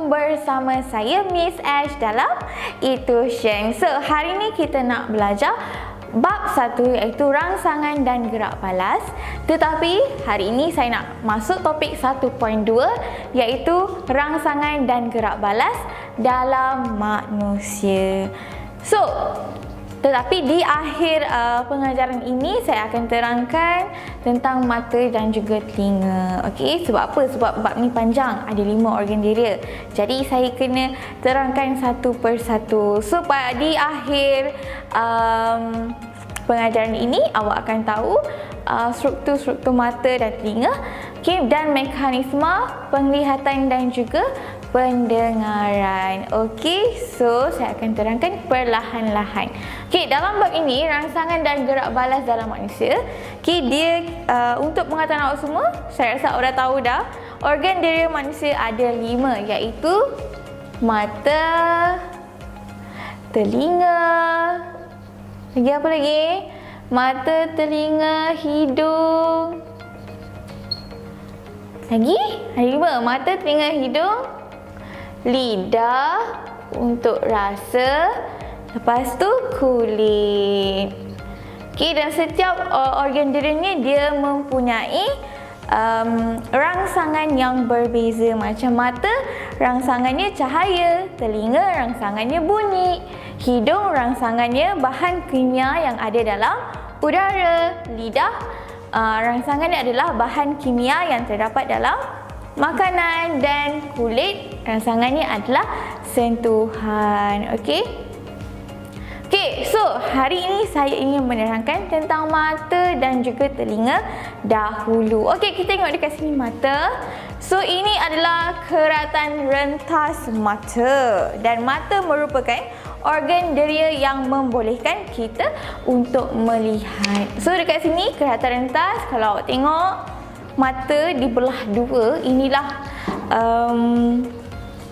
bergabung bersama saya Miss Ash dalam Itu Shen. So, hari ni kita nak belajar bab 1 iaitu rangsangan dan gerak balas. Tetapi hari ini saya nak masuk topik 1.2 iaitu rangsangan dan gerak balas dalam manusia. So, tetapi di akhir pengajaran ini saya akan terangkan tentang mata dan juga telinga. Okey, sebab apa? Sebab bab ni panjang, ada 5 organ dia. Jadi saya kena terangkan satu persatu. So di akhir pengajaran ini awak akan tahu struktur-struktur mata dan telinga, okay, dan mekanisme penglihatan dan juga pendengaran. Okey, so saya akan terangkan perlahan-lahan. Okey, dalam bab ini rangsangan dan gerak balas dalam manusia, okey, dia untuk pengetahuan awak semua, saya rasa awak dah tahu dah, organ diri manusia ada 5 iaitu mata, telinga, lagi apa lagi? Mata, telinga, hidung. Lagi? Ada 5. Mata, telinga, hidung, lidah untuk rasa, lepas tu kulit. Okey, dan setiap organ dirinya dia mempunyai rangsangan yang berbeza. Macam mata, rangsangannya cahaya, telinga rangsangannya bunyi, hidung rangsangannya bahan kimia yang ada dalam udara, lidah rangsangannya adalah bahan kimia yang terdapat dalam makanan, dan kulit rangsangannya adalah sentuhan. Okey. Okey, so hari ini saya ingin menerangkan tentang mata dan juga telinga dahulu. Okey, kita tengok dekat sini mata. So ini adalah keratan rentas mata, dan mata merupakan organ deria yang membolehkan kita untuk melihat. So dekat sini keratan rentas, kalau awak tengok mata dibelah dua,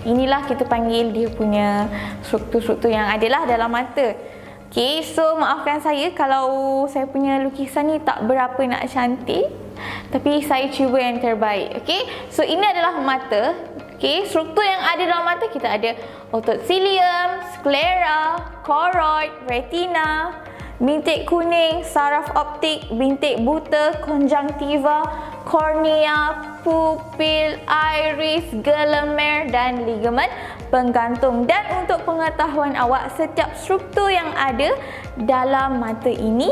inilah kita panggil dia punya struktur-struktur yang adalah dalam mata. Okey, so maafkan saya kalau saya punya lukisan ni tak berapa nak cantik, tapi saya cuba yang terbaik. Okey, so ini adalah mata. Okey, struktur yang ada dalam mata kita ada otot cilium, sklera, choroid, retina, bintik kuning, saraf optik, bintik buta, konjungtiva, kornea, pupil, iris, gelemer dan ligamen penggantung. Dan untuk pengetahuan awak, setiap struktur yang ada dalam mata ini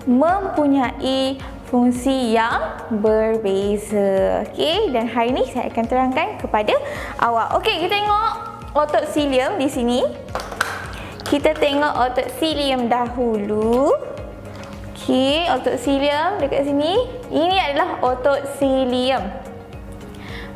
mempunyai fungsi yang berbeza. Okey, dan hari ini saya akan terangkan kepada awak. Okey, kita tengok otot cilium di sini. Kita tengok otot cilium dahulu. Okey, otot cilium dekat sini. Ini adalah otot cilium.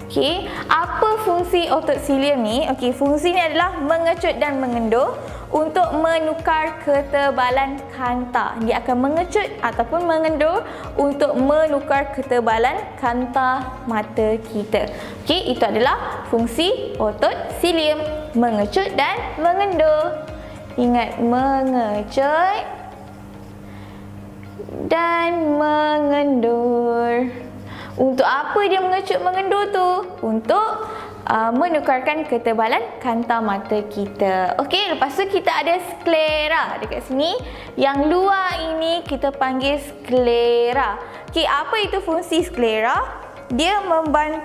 Okey, apa fungsi otot cilium ni? Okey, fungsinya adalah mengecut dan mengendur untuk menukar ketebalan kanta. Dia akan mengecut ataupun mengendur untuk menukar ketebalan kanta mata kita. Okey, itu adalah fungsi otot cilium, mengecut dan mengendur. Ingat, mengecut dan mengendur. Untuk apa dia mengecut mengendur tu? Untuk menukarkan ketebalan kanta mata kita. Okey, lepas tu kita ada sklera dekat sini. Yang luar ini kita panggil sklera. Okey, apa itu fungsi sklera? Dia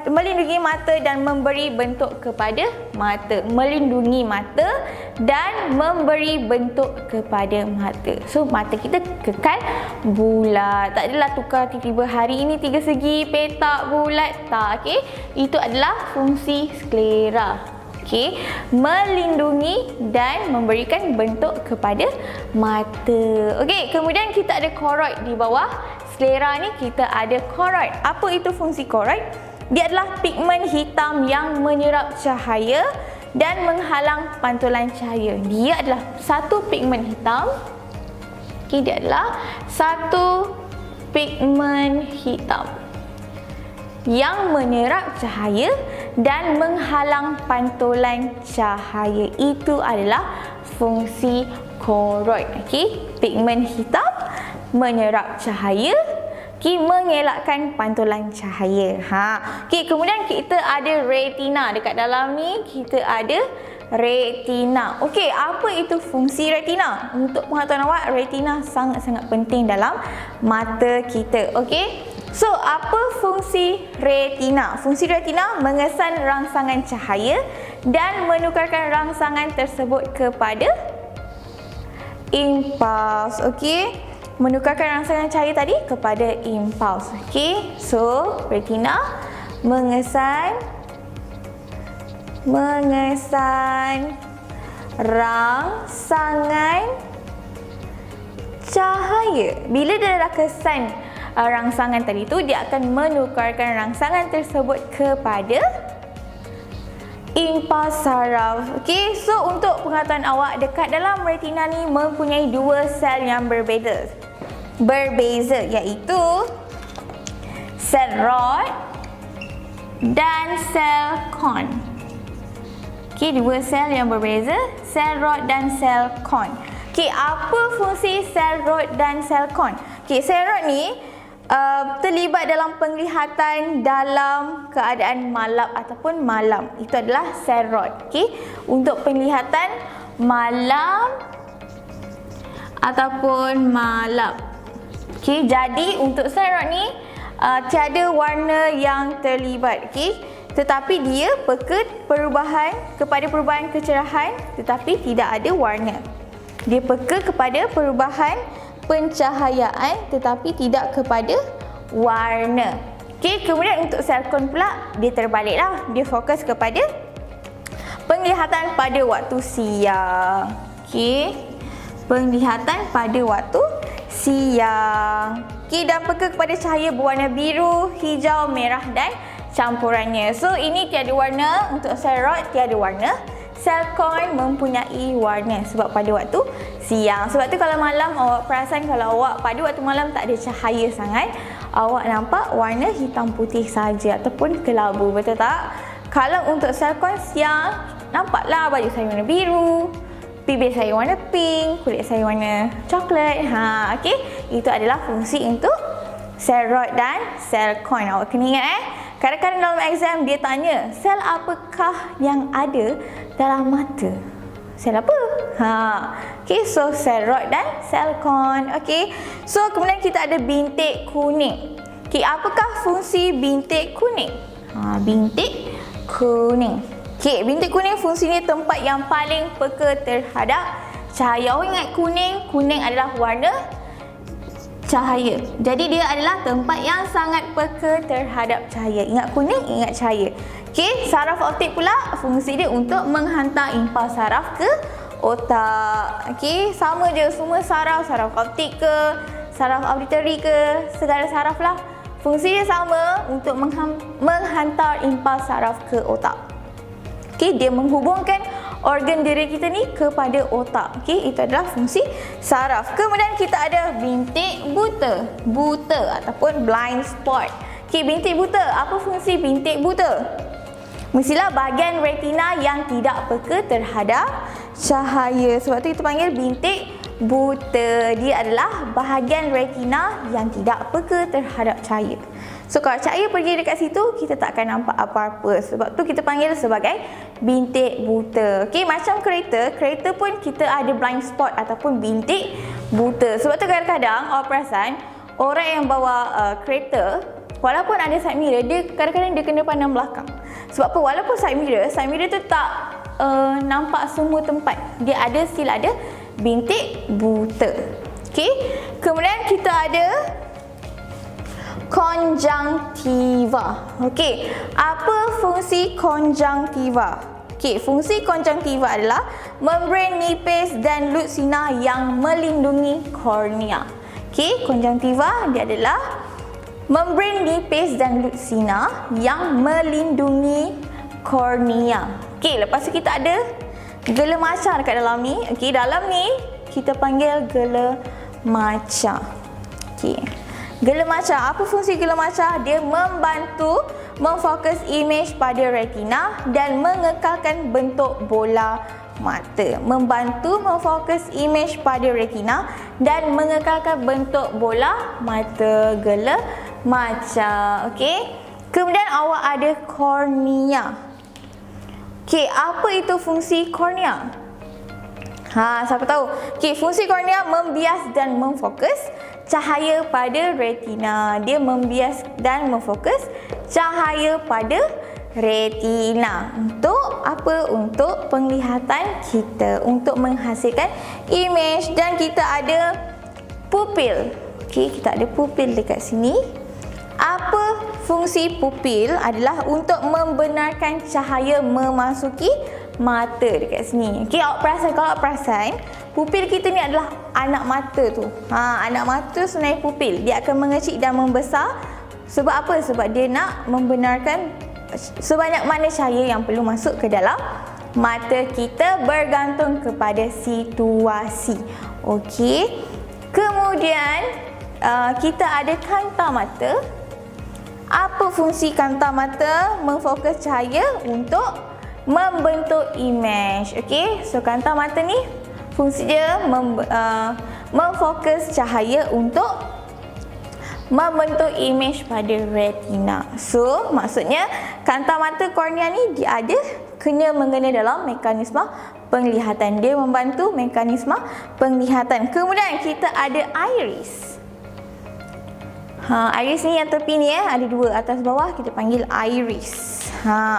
melindungi mata dan memberi bentuk kepada mata. Melindungi mata dan memberi bentuk kepada mata. So, mata kita kekal bulat. Tak adalah tukar tiba-tiba hari ini 3 segi, petak, bulat. Tak, okey. Itu adalah fungsi sklera. Okey, melindungi dan memberikan bentuk kepada mata. Okey, kemudian kita ada choroid di bawah. Sklera ni kita ada choroid. Apa itu fungsi choroid? Dia adalah pigmen hitam yang menyerap cahaya dan menghalang pantulan cahaya. Dia adalah satu pigmen hitam. Okay, dia adalah satu pigmen hitam yang menyerap cahaya dan menghalang pantulan cahaya. Itu adalah fungsi choroid. Okay, pigmen hitam menyerap cahaya, Okay, mengelakkan pantulan cahaya. Okay, kemudian kita ada retina. Dekat dalam ni kita ada retina. Okey, apa itu fungsi retina? Untuk pengetahuan awak, retina sangat-sangat penting dalam mata kita. Okey. So, apa fungsi retina? Fungsi retina mengesan rangsangan cahaya dan menukarkan rangsangan tersebut kepada impuls. Okey. Menukarkan rangsangan cahaya tadi kepada impuls. Okey. So, retina mengesan rangsangan cahaya. Bila dia dah kesan rangsangan tadi tu, dia akan menukarkan rangsangan tersebut kepada impuls saraf. Okey, so untuk pengetahuan awak, dekat dalam retina ni mempunyai dua sel yang berbeza, iaitu sel rod dan sel kon. Okey, dua sel yang berbeza, sel rod dan sel kon. Okey, apa fungsi sel rod dan sel kon? Okey, sel rod ni terlibat dalam penglihatan dalam keadaan malap ataupun malam. Itu adalah sel rod. Okey, untuk penglihatan malam ataupun malap. Okey, jadi untuk sel rod ni tiada warna yang terlibat. Okey, tetapi dia peka kepada perubahan kecerahan tetapi tidak ada warna. Dia peka kepada perubahan pencahayaan tetapi tidak kepada warna. Okey, kemudian untuk sel kon pula dia terbaliklah. Dia fokus kepada penglihatan pada waktu siang. Okey, penglihatan pada waktu siang. Okey, dan peka kepada cahaya berwarna biru, hijau, merah dan campurannya. So, ini tiada warna. Untuk sel rod tiada warna. Sel kon mempunyai warna sebab pada waktu siang. Sebab tu kalau malam awak perasan, kalau awak pada waktu malam tak ada cahaya sangat, awak nampak warna hitam putih saja ataupun kelabu, betul tak? Kalau untuk sel kon siang, nampaklah baju saya warna biru, bibir saya warna pink, kulit saya warna coklat. Okey, itu adalah fungsi untuk sel rod dan sel kon. Awak kena ingat kadang-kadang dalam exam dia tanya, sel apakah yang ada dalam mata? Sel apa? Okey, so sel rod dan sel kon. Okey. So kemudian kita ada bintik kuning. Okey, apakah fungsi bintik kuning? Bintik kuning. Okey, bintik kuning fungsinya tempat yang paling peka terhadap cahaya. Awak ingat kuning adalah warna cahaya. Jadi dia adalah tempat yang sangat peka terhadap cahaya. Ingat kuning, ingat cahaya. Okey, saraf optik pula fungsi dia untuk menghantar impuls saraf ke otak. Okey, sama je semua saraf optik ke, saraf auditory ke, segala saraf lah. Fungsi dia sama untuk menghantar impuls saraf ke otak. Okey, dia menghubungkan organ diri kita ni kepada otak. Okey, itu adalah fungsi saraf. Kemudian kita ada bintik buta ataupun blind spot. Okey, bintik buta. Apa fungsi bintik buta? Mestilah bahagian retina yang tidak peka terhadap cahaya. Sebab tu kita panggil bintik buta. Dia adalah bahagian retina yang tidak peka terhadap cahaya. So kalau cahaya pergi dekat situ, kita tak akan nampak apa-apa. Sebab tu kita panggil sebagai bintik buta. Okey, macam kereta pun kita ada blind spot ataupun bintik buta. Sebab tu kadang-kadang awak perasan orang yang bawa kereta, walaupun ada side mirror, dia kadang-kadang dia kena pandang belakang. Sebab apa? Walaupun side mirror tu tak nampak semua tempat. Dia still ada bintik buta. Okey. Kemudian kita ada konjungtiva. Okey, apa fungsi konjungtiva? Okey, fungsi konjungtiva adalah membran nipis dan lutsina yang melindungi kornea. Okey, konjungtiva dia adalah membran nipis dan lutsina yang melindungi kornea. Okey, lepas tu kita ada gelemaca dekat dalam ni. Okey, dalam ni kita panggil gelemaca. Okey. Gelemaca, apa fungsi gelemaca? Dia membantu memfokus imej pada retina dan mengekalkan bentuk bola mata. Membantu memfokus imej pada retina dan mengekalkan bentuk bola mata. Gelemaca. maca. Okey. Kemudian awak ada kornea. Okey, apa itu fungsi kornea? Siapa tahu? Okey, fungsi kornea membias dan memfokus cahaya pada retina. Dia membias dan memfokus cahaya pada retina. Untuk apa? Untuk penglihatan kita, untuk menghasilkan imej. Dan kita ada pupil. Okey, kita ada pupil dekat sini. Apa fungsi pupil? Adalah untuk membenarkan cahaya memasuki mata dekat sini. Okey, awak perasan, kalau awak perasan, pupil kita ni adalah anak mata tu. Anak mata sebenarnya pupil. Dia akan mengecil dan membesar. Sebab apa? Sebab dia nak membenarkan sebanyak mana cahaya yang perlu masuk ke dalam mata kita, bergantung kepada situasi. Okey. Kemudian kita ada kanta mata. Apa fungsi kanta mata? Memfokus cahaya untuk membentuk imej. Okey. So kanta mata ni fungsi dia memfokus cahaya untuk membentuk imej pada retina. So maksudnya kanta mata kornea ni dia ada kena mengena dalam mekanisme penglihatan. Dia membantu mekanisme penglihatan. Kemudian kita ada iris. Iris ni yang tepi ni ada dua, atas bawah, kita panggil iris.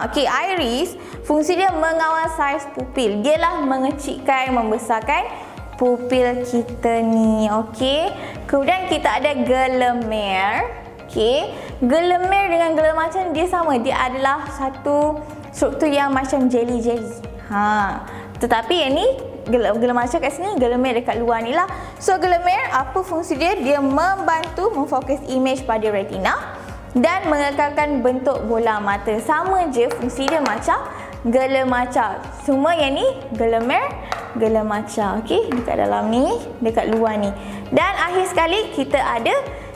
Okey, iris fungsi dia mengawal saiz pupil. Dialah mengecilkan, membesarkan pupil kita ni. Okey. Kemudian kita ada gelemer. Okey. Gelemer dengan gelemacan dia sama. Dia adalah satu struktur yang macam jelly-jelly. Tetapi yang ni gelemacan kat sini, gelemer dekat luar ni lah. So gelemer, apa fungsi dia? Dia membantu memfokus imej pada retina dan mengekalkan bentuk bola mata. Sama je fungsi dia macam gelemaca. Semua yang ni gelemer, gelemaca. Okey, dekat dalam ni, dekat luar ni. Dan akhir sekali kita ada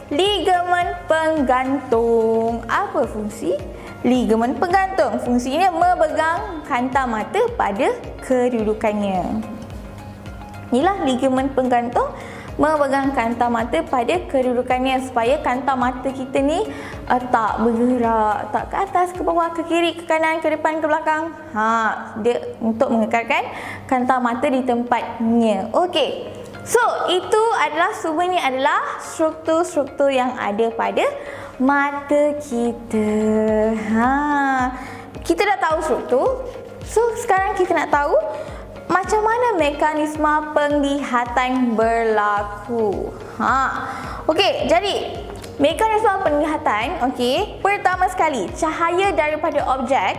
ligamen penggantung. Apa fungsi ligamen penggantung? Fungsinya memegang kanta mata pada kedudukannya. Inilah ligamen penggantung, memegang kanta mata pada kedudukannya supaya kanta mata kita ni tak bergerak, tak ke atas, ke bawah, ke kiri, ke kanan, ke depan, ke belakang. Dia untuk mengekalkan kanta mata di tempatnya. Okey. So, itu adalah sebenarnya adalah struktur-struktur yang ada pada mata kita. Kita dah tahu struktur. So, sekarang kita nak tahu macam mana mekanisme penglihatan berlaku. Okey, jadi mekanisme penglihatan, okey, pertama sekali, cahaya daripada objek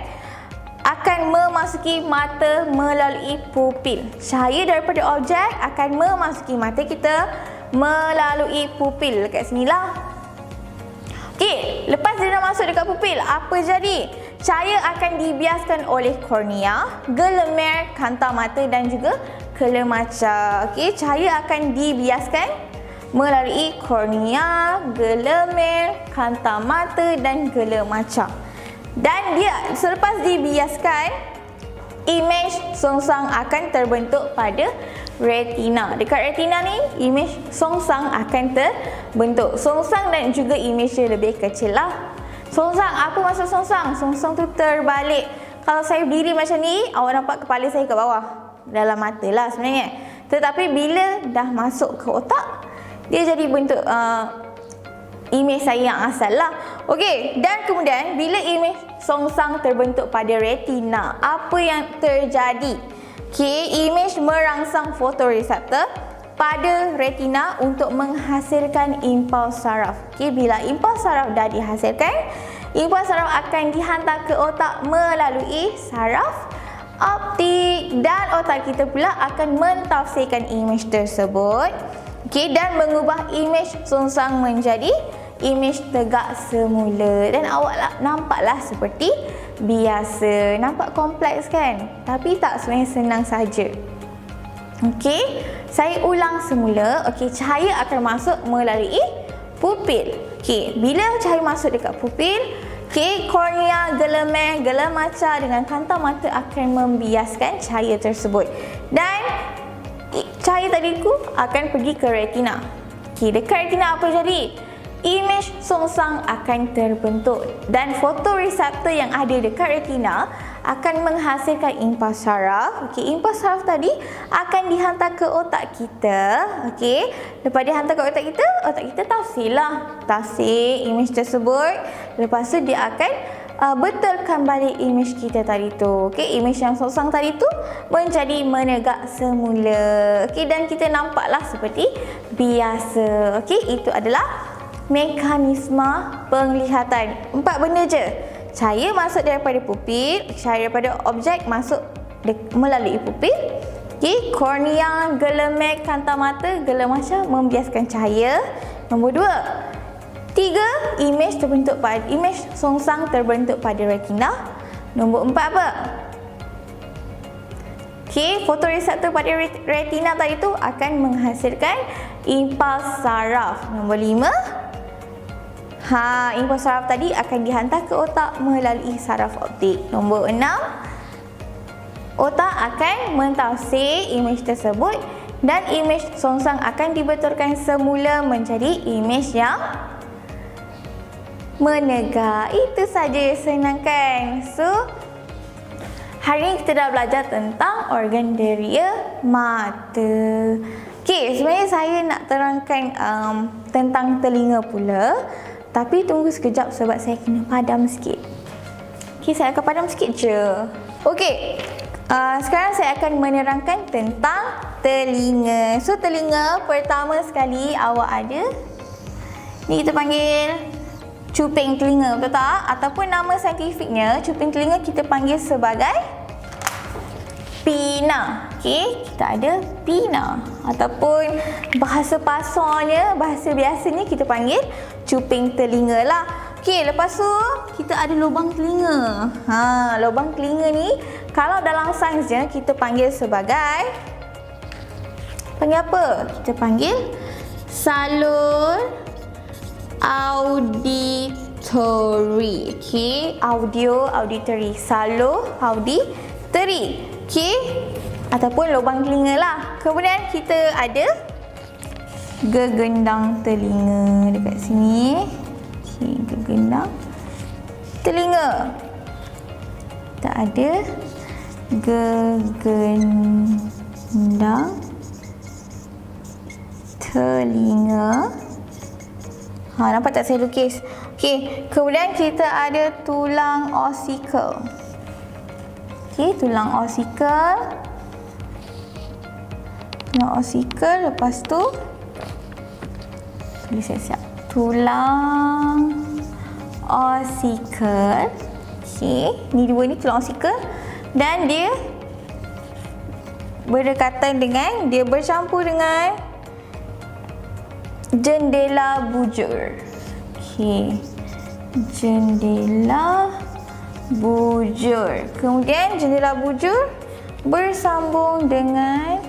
akan memasuki mata melalui pupil. Cahaya daripada objek akan memasuki mata kita melalui pupil. Dekat sinilah. Okey, lepas dia dah masuk dekat pupil, apa jadi? Cahaya akan dibiaskan oleh kornea, gelemer, kanta mata dan juga gelemaca. Okey, cahaya akan dibiaskan melalui kornea, gelemer, kanta mata dan gelemaca. Dan dia selepas dibiaskan, imej songsang akan terbentuk pada retina. Dekat retina ni, imej songsang akan terbentuk. Songsang dan juga imej dia lebih kecil lah. Songsang, apa maksud songsang? Songsang tu terbalik. Kalau saya berdiri macam ni, awak nampak kepala saya ke bawah. Dalam mata lah sebenarnya. Tetapi bila dah masuk ke otak, dia jadi bentuk imej saya yang asal lah. Okey, dan kemudian bila imej songsang terbentuk pada retina, apa yang terjadi? Okey, imej merangsang fotoreseptor pada retina untuk menghasilkan impuls saraf. Okey, bila impuls saraf dah dihasilkan, impuls saraf akan dihantar ke otak melalui saraf optik dan otak kita pula akan mentafsirkan imej tersebut. Okey, dan mengubah imej songsang menjadi imej tegak semula dan awak nampaklah seperti biasa. Nampak kompleks kan? Tapi tak, sebenarnya senang saja. Okey, saya ulang semula. Okey, cahaya akan masuk melalui pupil. Okey, bila cahaya masuk dekat pupil, okey, kornea, gelemer, gelemaca dengan kanta mata akan membiaskan cahaya tersebut. Dan cahaya tadi tu akan pergi ke retina. Okey, dekat retina apa jadi? imej songsang akan terbentuk dan fotoreseptor yang ada dekat retina akan menghasilkan impas saraf. Okey, impas saraf tadi akan dihantar ke otak kita. Okey, lepas dihantar ke otak kita tafsir imej tersebut. Lepas tu dia akan betulkan balik imej kita tadi tu. Okey, imej yang songsang tadi tu menjadi menegak semula. Okey, dan kita nampaklah seperti biasa. Okey, itu adalah mekanisme penglihatan. 4 benda je. Cahaya masuk daripada pupil, cahaya daripada objek masuk melalui pupil. Okey, kornea, gelemek, kanta mata, gelemaca membiaskan cahaya. Nombor 2. 3. Imej songsang terbentuk pada retina. Nombor 4 apa? Okey, fotoreseptor pada retina tadi tu akan menghasilkan impas saraf. Nombor 5. Impas saraf tadi akan dihantar ke otak melalui saraf optik. Nombor 6. Otak akan mentafsir imej tersebut dan imej songsang akan dibetulkan semula menjadi imej yang menegak. Itu saja, senang kan? So, hari ini kita dah belajar tentang organ deria mata. Okey, sebenarnya saya nak terangkan tentang telinga pula. Tapi tunggu sekejap sebab saya kena padam sikit. Okey, saya akan padam sikit je. Okey, sekarang saya akan menerangkan tentang telinga. So, telinga pertama sekali awak ada. Ni kita panggil cuping telinga, betul tak? Ataupun nama saintifiknya, cuping telinga kita panggil sebagai pina. Okey, kita ada pina. Ataupun bahasa pasarnya, bahasa biasanya kita panggil cuping telinga lah. Okey, lepas tu kita ada lubang telinga. Lubang telinga ni kalau dalam sainsnya kita panggil sebagai apa? Kita panggil salur auditory. Okey, auditory, salur auditory. Okey, ataupun lubang telinga lah. Kemudian kita ada gegendang telinga dekat sini. Okey, gegendang telinga. Kita ada gegendang telinga. Nampak tak saya lukis? Okey, kemudian kita ada tulang osikal. Okey, tulang osikal. Lepas tu siap-siap. Tulang osikal. Okey, ni dua ni tulang osikal dan dia berdekatan dengan, dia bercampur dengan jendela bujur. Okey, jendela bujur. Kemudian jendela bujur bersambung dengan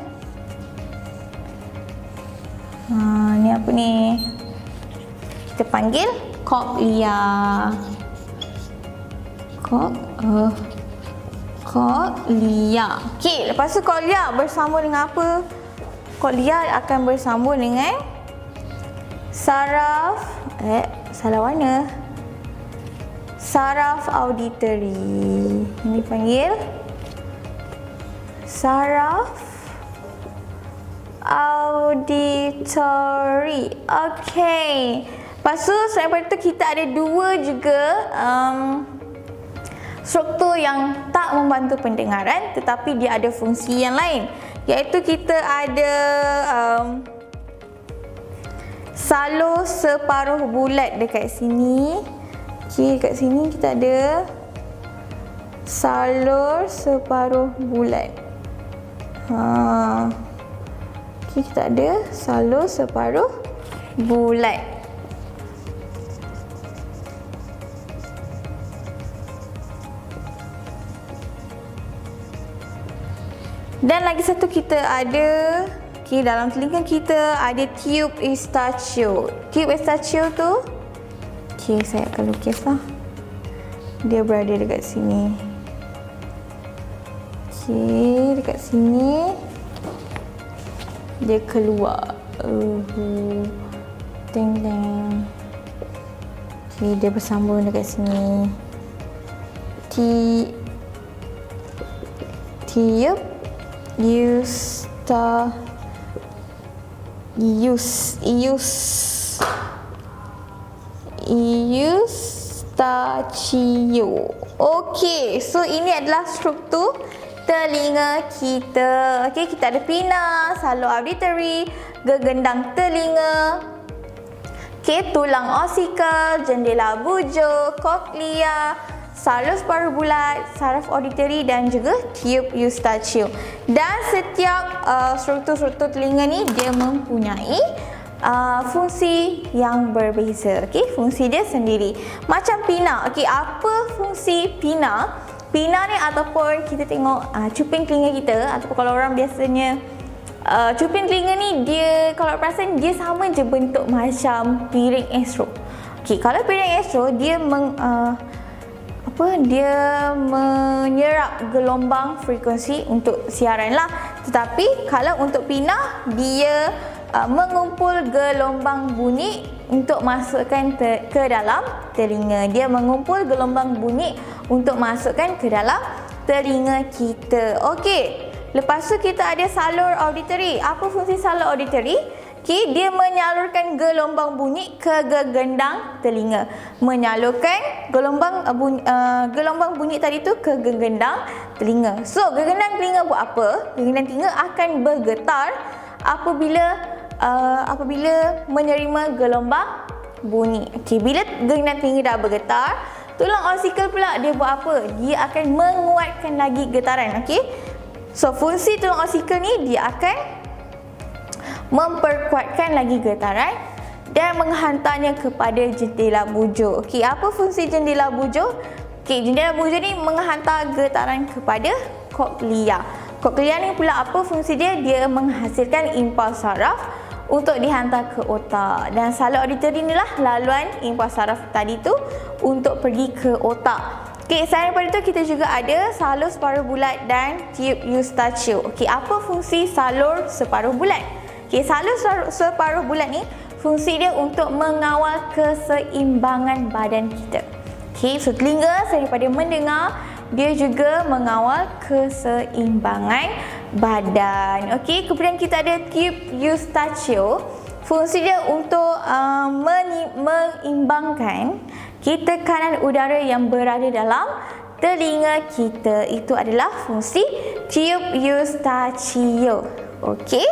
ni apa ni? Kita panggil koklea. Koklea. Okey, lepas tu koklea bersambung dengan apa? Koklea akan bersambung dengan saraf salah warna. Saraf auditory. Ini panggil saraf auditory. Okey. Lepas tu selain daripada tu kita ada dua juga struktur yang tak membantu pendengaran tetapi dia ada fungsi yang lain, iaitu kita ada salur separuh bulat dekat sini. Okey, dekat sini kita ada salur separuh bulat. Okey, kita ada salur separuh bulat. Dan lagi satu kita ada, okey, dalam telinga kita ada tube Eustachio. Tube Eustachio tu, okey, saya akan lukislah. Dia berada dekat sini. Okey, dekat sini dia keluar. Teng teng. Okay, dia bersambung dekat sini. Tiup Eustachio. Okey, so ini adalah struktur telinga kita. Okey, kita ada pinna, salur auditory, gegendang telinga, okey, tulang osikal, jendela bujo, koklea, salus paruh bulat, saraf auditory dan juga tiup Eustachio. Dan setiap struktur-struktur telinga ni dia mempunyai fungsi yang berbeza. Okey, fungsi dia sendiri. Macam pinna. Okey, apa fungsi pinna? Pinna ni ataupun kita tengok cuping telinga kita, ataupun kalau orang biasanya cuping telinga ni dia kalau perasan dia sama je bentuk macam piring astro. Okey, kalau piring astro dia dia menyerap gelombang frekuensi untuk siaran lah. Tetapi kalau untuk pinna dia mengumpul gelombang bunyi untuk masukkan ke dalam telinga. Dia mengumpul gelombang bunyi untuk masukkan ke dalam telinga kita. Okey. Lepas tu kita ada salur auditory. Apa fungsi salur auditory? Okay, dia menyalurkan gelombang bunyi ke gegendang telinga. Menyalurkan gelombang bunyi tadi tu ke gegendang telinga. So, gegendang telinga buat apa? Gegendang telinga akan bergetar apabila menerima gelombang bunyi. Okay, bila gegendang telinga dah bergetar, tulang osikal pula dia buat apa? Dia akan menguatkan lagi getaran. Okay? So, fungsi tulang osikal ni dia akan memperkuatkan lagi getaran dan menghantarnya kepada jendela bujo. Okey, apa fungsi jendela bujo? Okey, jendela bujo ni menghantar getaran kepada koklea. Koklea ni pula apa fungsi dia? Dia menghasilkan impuls saraf untuk dihantar ke otak. Dan salur auditory inilah laluan impuls saraf tadi tu untuk pergi ke otak. Okey, selain daripada itu kita juga ada salur separuh bulat dan tiup Eustachio. Okey, apa fungsi salur separuh bulat? Okay, salur separuh bulat ni fungsi dia untuk mengawal keseimbangan badan kita. Okay, so telinga daripada mendengar, dia juga mengawal keseimbangan badan. Okay, kemudian kita ada tiup Eustachio. Fungsi dia untuk mengimbangkan tekanan udara yang berada dalam telinga kita. Itu adalah fungsi tiup Eustachio. Okay.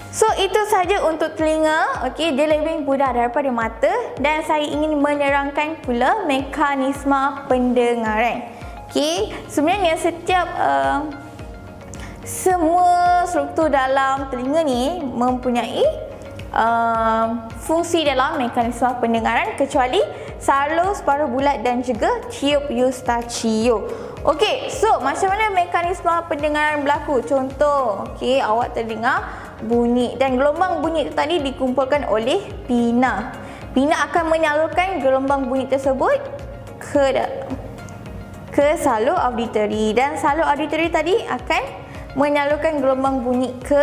So itu saja untuk telinga. Okey, dia lebih mudah daripada mata dan saya ingin menerangkan pula mekanisme pendengaran. Okey, sebenarnya semua struktur dalam telinga ni mempunyai fungsi dalam mekanisme pendengaran kecuali salur separuh bulat dan juga tiup Eustachio. Okey, so macam mana mekanisme pendengaran berlaku? Contoh, okey, awak terdengar bunyi dan gelombang bunyi itu tadi dikumpulkan oleh pinna. Pinna akan menyalurkan gelombang bunyi tersebut ke salur auditory dan salur auditory tadi akan menyalurkan gelombang bunyi ke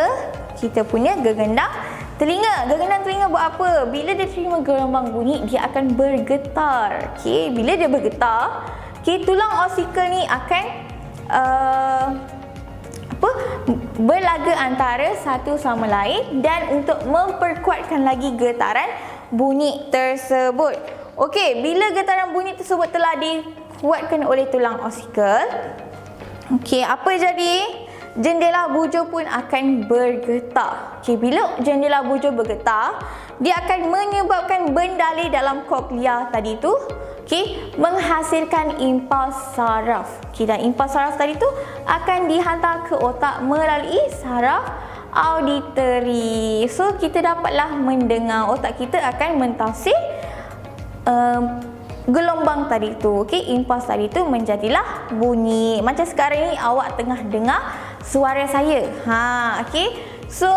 kita punya gegendang telinga. Gegendang telinga buat apa? Bila dia terima gelombang bunyi dia akan bergetar. Okey, bila dia bergetar, tulang osikal ni akan berlaga antara satu sama lain dan untuk memperkuatkan lagi getaran bunyi tersebut. Okey, bila getaran bunyi tersebut telah dikuatkan oleh tulang osikal, okey, apa jadi? Jendela bujo pun akan bergetar. Okey, bila jendela bujo bergetar, dia akan menyebabkan bendali dalam koklea tadi tu menghasilkan impuls saraf. Dan impuls saraf tadi tu akan dihantar ke otak melalui saraf auditory. So kita dapatlah mendengar, otak kita akan mentafsir gelombang tadi tu. Impuls tadi tu menjadilah bunyi. Macam sekarang ni awak tengah dengar suara saya. So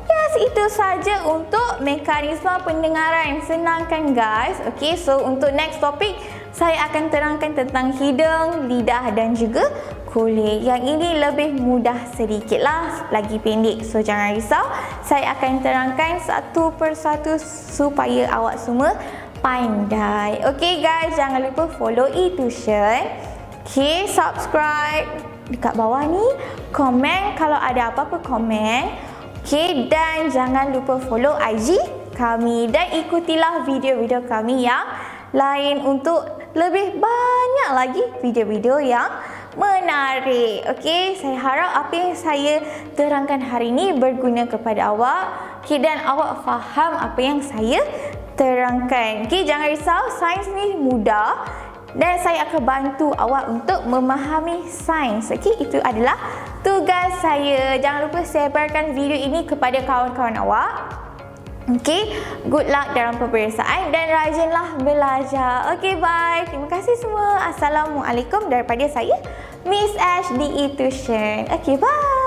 yes, itu saja untuk mekanisme pendengaran. Senang kan guys? Okey, so untuk next topik saya akan terangkan tentang hidung, lidah dan juga kulit. Yang ini lebih mudah sedikitlah, lagi pendek. So jangan risau, saya akan terangkan satu persatu supaya awak semua pandai. Okay guys, jangan lupa follow e-tuition. Okay, subscribe dekat bawah ni. Komen kalau ada apa-apa komen. Okay, dan jangan lupa follow IG kami. Dan ikutilah video-video kami yang lain untuk lebih banyak lagi video-video yang menarik. Okay, saya harap apa yang saya terangkan hari ini berguna kepada awak. Okay, dan awak faham apa yang saya terangkan. Okay, jangan risau, sains ni mudah dan saya akan bantu awak untuk memahami sains. Okay, itu adalah tugas saya. Jangan lupa sebarkan video ini kepada kawan-kawan awak. Okay, good luck dalam peperiksaan dan rajinlah belajar. Okay, bye. Terima kasih semua. Assalamualaikum daripada saya, Miss Ash di e-tuition. Okay, bye.